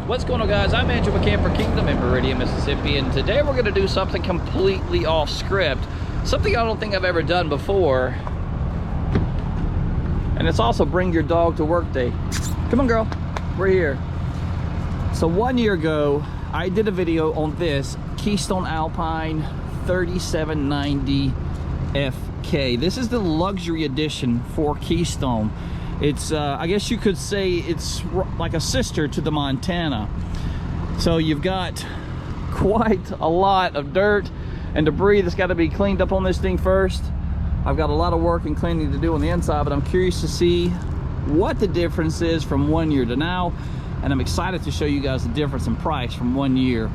What's going on, guys? I'm Andrew McCann for Kingdom in Meridian, Mississippi, and today we're going to do something completely off script, something I don't think I've ever done before, and it's also bring your dog to work day. Come on, girl, we're here. So 1 year ago I did a video on this Keystone Alpine 3790 FK. This is the luxury edition for Keystone. It's I guess you could say it's like a sister to the Montana. So you've got quite a lot of dirt and debris that's got to be cleaned up on this thing first. I've got a lot of work and cleaning to do on the inside, but I'm curious to see what the difference is from 1 year to now, and I'm excited to show you guys the difference in price from 1 year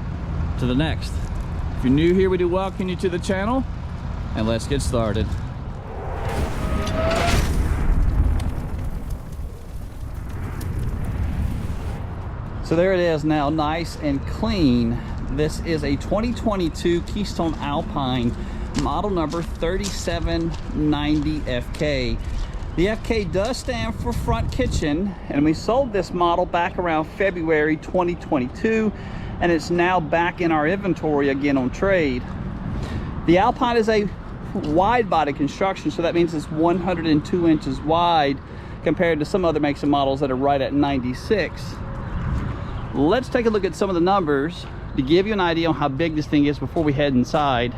to the next. If you're new here, we do welcome you to the channel, and let's get started. So there it is now, nice and clean. This is a 2022 Keystone Alpine, model number 3790 FK. The FK does stand for Front Kitchen, and we sold this model back around February 2022, and it's now back in our inventory again on trade. The Alpine is a wide body construction, so that means it's 102 inches wide compared to some other makes and models that are right at 96. Let's take a look at some of the numbers to give you an idea on how big this thing is before we head inside.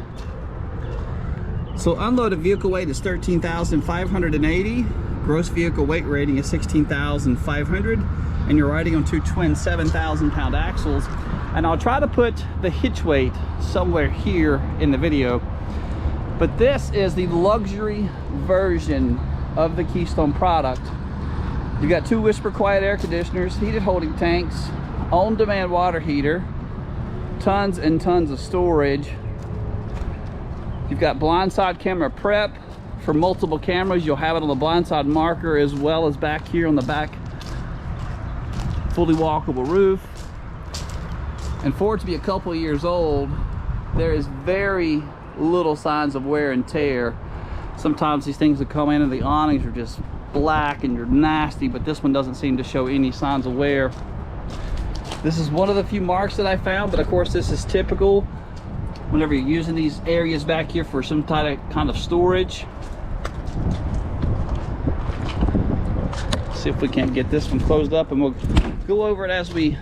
So unloaded vehicle weight is 13,580. Gross vehicle weight rating is 16,500. And you're riding on two twin 7,000-pound axles. And I'll try to put the hitch weight somewhere here in the video. But this is the luxury version of the Keystone product. You've got two whisper quiet air conditioners, heated holding tanks, on-demand water heater, tons and tons of storage. You've got blindside camera prep for multiple cameras. You'll have it on the blindside marker as well as back here on the back fully walkable roof. And for it to be a couple of years old, there is very little signs of wear and tear. Sometimes these things that come in and the awnings are just black and you're nasty, but this one doesn't seem to show any signs of wear. This is one of the few marks that I found, but of course this is typical whenever you're using these areas back here for some kind of storage. See if we can't get this one closed up, and we'll go over it as we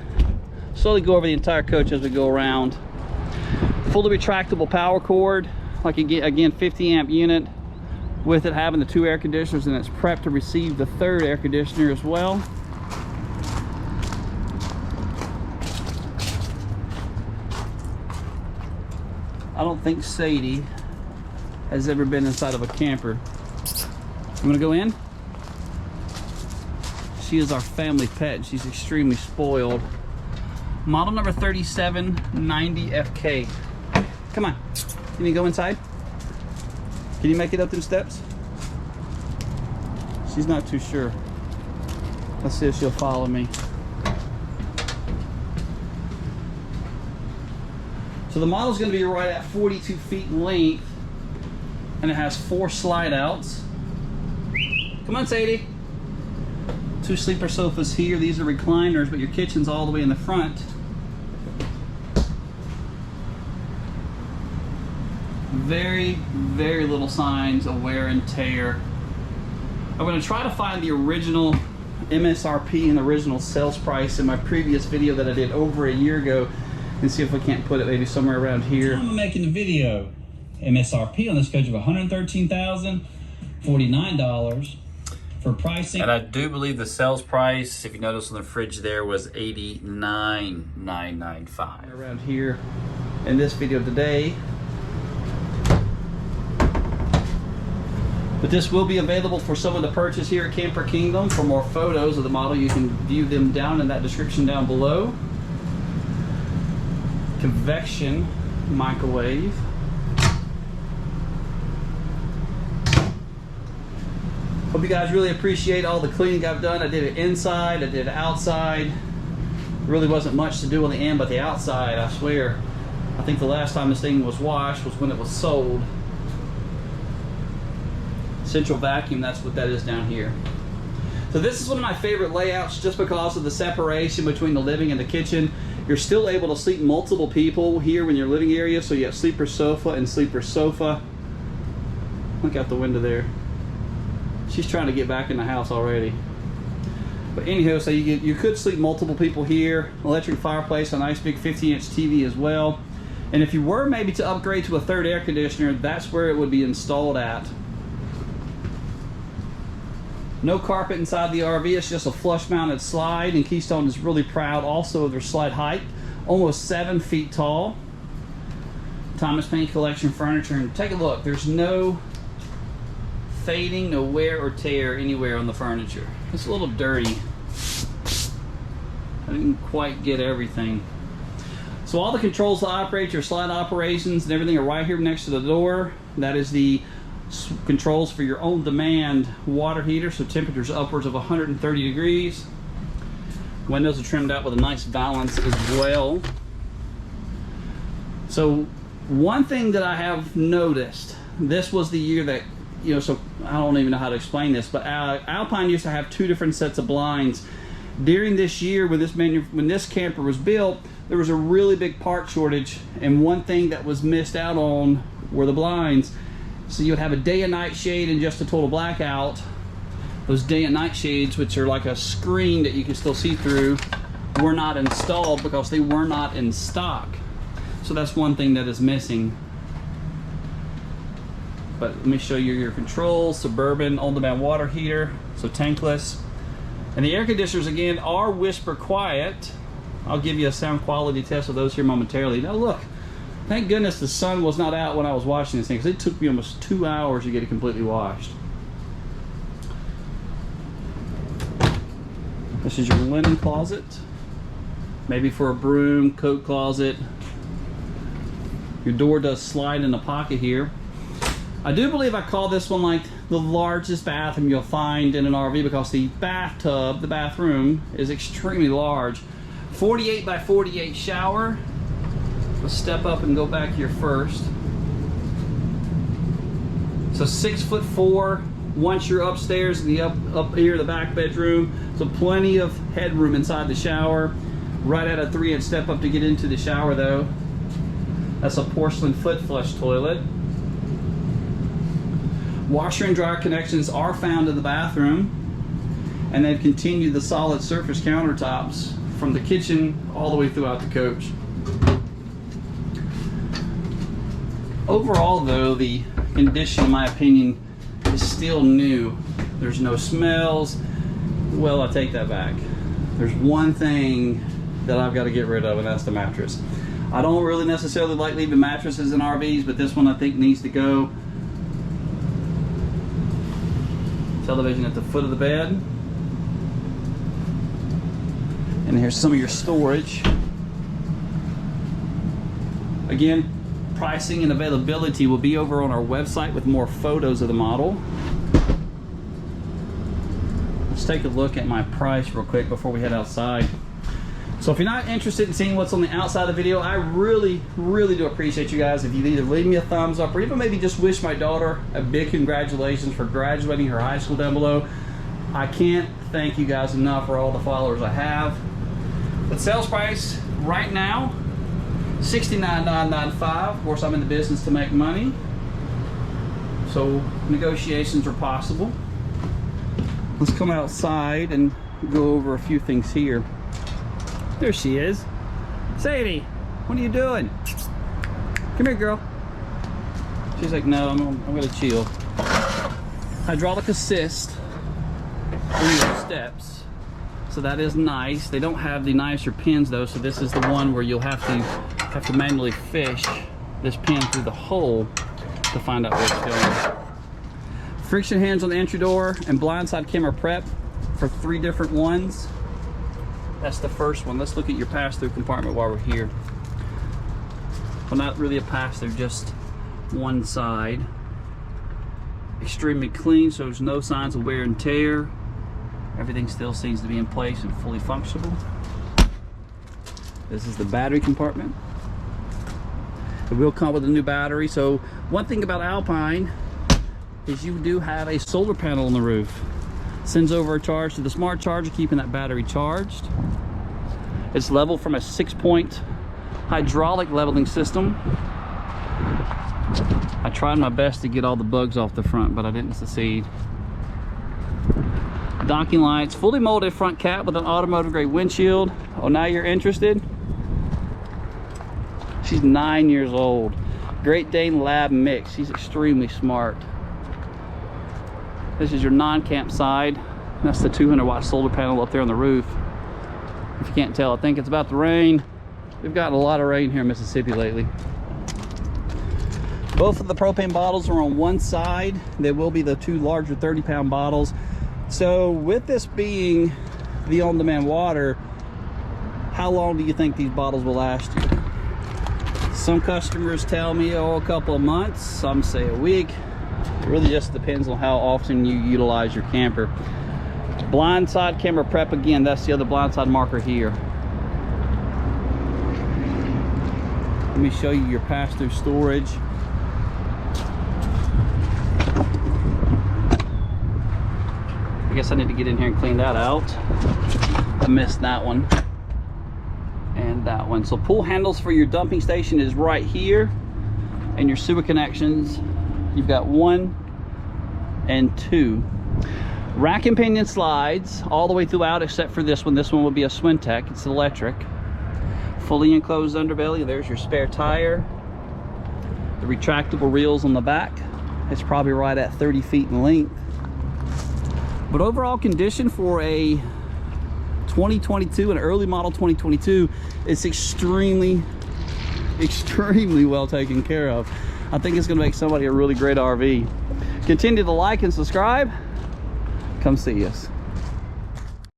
slowly go over the entire coach as we go around. Fully retractable power cord, like again 50 amp unit, with it having the two air conditioners, and it's prepped to receive the third air conditioner as well. I don't think Sadie has ever been inside of a camper. I'm gonna go in. She is our family pet. She's extremely spoiled. Model number 3790 FK. Come on, can you go inside? Can you make it up them steps? She's not too sure. Let's see if she'll follow me. So the model is going to be right at 42 feet in length, and it has 4 slide outs. Come on, Sadie. 2 sleeper sofas here. These are recliners, but your kitchen's all the way in the front. Very, very little signs of wear and tear. I'm going to try to find the original MSRP and original sales price in my previous video that I did over a year ago, and see if we can't put it maybe somewhere around here. I'm making the video. MSRP on this coach of $113,049 for pricing. And I do believe the sales price, if you notice on the fridge there, was $89,995. Around here in this video today. But this will be available for someone to purchase here at Camper Kingdom. For more photos of the model, you can view them down in that description down below. Convection microwave. Hope you guys really appreciate all the cleaning I've done. I did it inside, I did it outside. Really wasn't much to do on the end, but the outside, I swear. I think the last time this thing was washed was when it was sold. Central vacuum, that's what that is down here. So this is one of my favorite layouts just because of the separation between the living and the kitchen. You're still able to sleep multiple people here in your living area, so you have sleeper sofa and sleeper sofa. Look out the window there. She's trying to get back in the house already. But anyhow, so you could sleep multiple people here. Electric fireplace, a nice big 50-inch TV as well. And if you were maybe to upgrade to a third air conditioner, that's where it would be installed at. No carpet inside the RV, it's just a flush mounted slide, and Keystone is really proud also of their slide height, almost 7 feet tall. Thomas Paine Collection furniture, and take a look, there's no fading, no wear or tear anywhere on the furniture. It's a little dirty. I didn't quite get everything. So all the controls to operate your slide operations and everything are right here next to the door. That is the controls for your on-demand water heater, so temperatures upwards of 130 degrees. Windows are trimmed out with a nice balance as well. So one thing that I have noticed, this was the year that, you know, so I don't even know how to explain this, but Alpine used to have 2 different sets of blinds. During this year, when this camper was built, there was a really big part shortage, and one thing that was missed out on were the blinds. So you would have a day and night shade and just a total blackout. Those day and night shades, which are like a screen that you can still see through, were not installed because they were not in stock. So that's one thing that is missing. But let me show you your controls. Suburban on-demand water heater, so tankless. And the air conditioners, again, are whisper quiet. I'll give you a sound quality test of those here momentarily. Now look, thank goodness the sun was not out when I was washing this thing, because it took me almost 2 hours to get it completely washed. This is your linen closet, maybe for a broom, coat closet. Your door does slide in the pocket here. I do believe I call this one like the largest bathroom you'll find in an RV, because the bathtub, the bathroom, is extremely large. 48 by 48 shower. Let's step up and go back here first. So 6'4" once you're upstairs in the up here, the back bedroom. So plenty of headroom inside the shower. Right at a 3-inch step up to get into the shower though. That's a porcelain foot flush toilet. Washer and dryer connections are found in the bathroom, and they've continued the solid surface countertops from the kitchen all the way throughout the coach. Overall though, the condition in my opinion is still new. There's no smells. Well, I take that back. There's one thing that I've got to get rid of, and that's the mattress. I don't really necessarily like leaving mattresses in RVs, but this one I think needs to go. Television at the foot of the bed. And here's some of your storage. Again, pricing and availability will be over on our website with more photos of the model. Let's take a look at my price real quick before we head outside. So if you're not interested in seeing what's on the outside of the video, I really do appreciate you guys if you either leave me a thumbs up or even maybe just wish my daughter a big congratulations for graduating her high school down below. I can't thank you guys enough for all the followers I have. The sales price right now, $69,995. Of course, I'm in the business to make money, so negotiations are possible. Let's come outside and go over a few things here. There she is. Sadie, what are you doing? Come here, girl. She's like, no, I'm gonna chill. Hydraulic assist on your steps. So that is nice. They don't have the nicer pins though, so this is the one where you'll have to manually fish this pin through the hole to find out where it's going. Friction hands on the entry door and blindside camera prep for 3 different ones. That's the first one. Let's look at your pass-through compartment while we're here. Well, not really a pass-through, just one side. Extremely clean, so there's no signs of wear and tear. Everything still seems to be in place and fully functional. This is the battery compartment. It will come with a new battery. So one thing about Alpine is you do have a solar panel on the roof. Sends over a charge to the smart charger, keeping that battery charged. It's leveled from a 6-point hydraulic leveling system. I tried my best to get all the bugs off the front, but I didn't succeed. Docking lights, fully molded front cap with an automotive grade windshield. Oh, now you're interested? She's 9 years old. Great Dane Lab mix. She's extremely smart. This is your non-camp side. That's the 200-watt solar panel up there on the roof. If you can't tell, I think it's about to rain. We've gotten a lot of rain here in Mississippi lately. Both of the propane bottles are on one side. They will be the two larger 30-pound bottles. So with this being the on-demand water, how long do you think these bottles will last you? Some customers tell me, oh, a couple of months. Some say a week. It really just depends on how often you utilize your camper. Blind side camera prep, again, that's the other blind side marker here. Let me show you your pass-through storage. I guess I need to get in here and clean that out. I missed that one and that one. So pull handles for your dumping station is right here, and your sewer connections, you've got 1 and 2. Rack and pinion slides all the way throughout except for this one. This one will be a Swintech. It's electric. Fully enclosed underbelly. There's your spare tire. The retractable reels on the back. It's probably right at 30 feet in length. But overall condition for a 2022, an early model 2022, it's extremely well taken care of. I think it's gonna make somebody a really great RV. Continue to like and subscribe. Come see us.